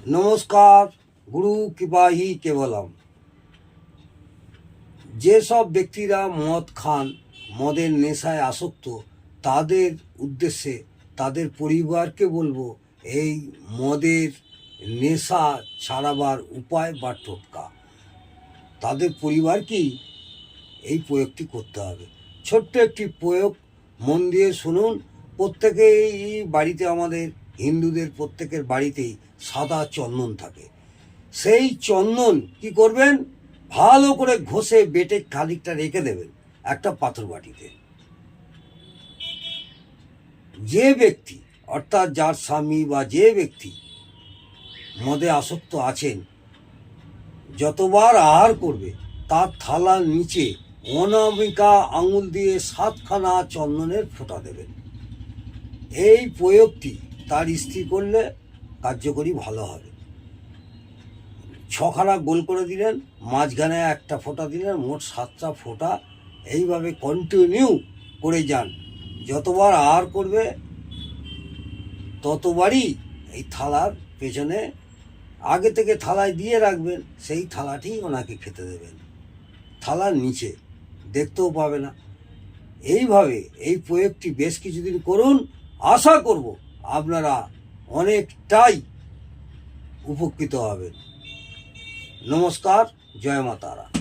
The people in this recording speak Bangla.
নমস্কার। গুরু কৃপাহি কেবলম। যেসব ব্যক্তিরা মদ খান, মদের নেশায় আসক্ত, তাদের উদ্দেশ্যে তাদের পরিবারকে বলবো, এই মদের নেশা ছাড়াবার উপায় বা টোটকা তাদের পরিবারকেই এই প্রয়োগটি করতে হবে। ছোট্ট একটি প্রয়োগ, মন দিয়ে শুনুন। প্রত্যেকেই বাড়িতে, আমাদের হিন্দুদের প্রত্যেকের বাড়িতেই সাদা চন্দন থাকে। সেই চন্দন কি করবেন, ভালো করে ঘষে বেটে খানিকটা রেখে দেবেন একটা পাথর বাটিতে। যে ব্যক্তি, অর্থাৎ যার স্বামী বা যে ব্যক্তি মদে আসক্ত আছেন, যতবার আহার করবে তার থালার নিচে অনামিকা আঙুল দিয়ে 7খানা চন্দনের ফোঁটা দেবেন। এই প্রয়োগটি তার স্ত্রী করলে কার্যকরী ভালো হবে। 6খানা গোল করে দিলেন, মাঝখানে একটা ফোঁটা দিলেন, মোট 7টা ফোঁটা। এইভাবে কন্টিনিউ করে যান। যতবার আহার করবে ততবারই এই থালার পেছনে, আগে থেকে থালায় দিয়ে রাখবেন, সেই থালাটি ওনাকে খেতে দেবেন। থালার নিচে দেখতেও পাবে না। এইভাবে এই প্রয়োগটি বেশ কিছুদিন করুন। আশা করব আপনারা অনেকটাই উপকৃত হবেন। নমস্কার, জয় মা তারা।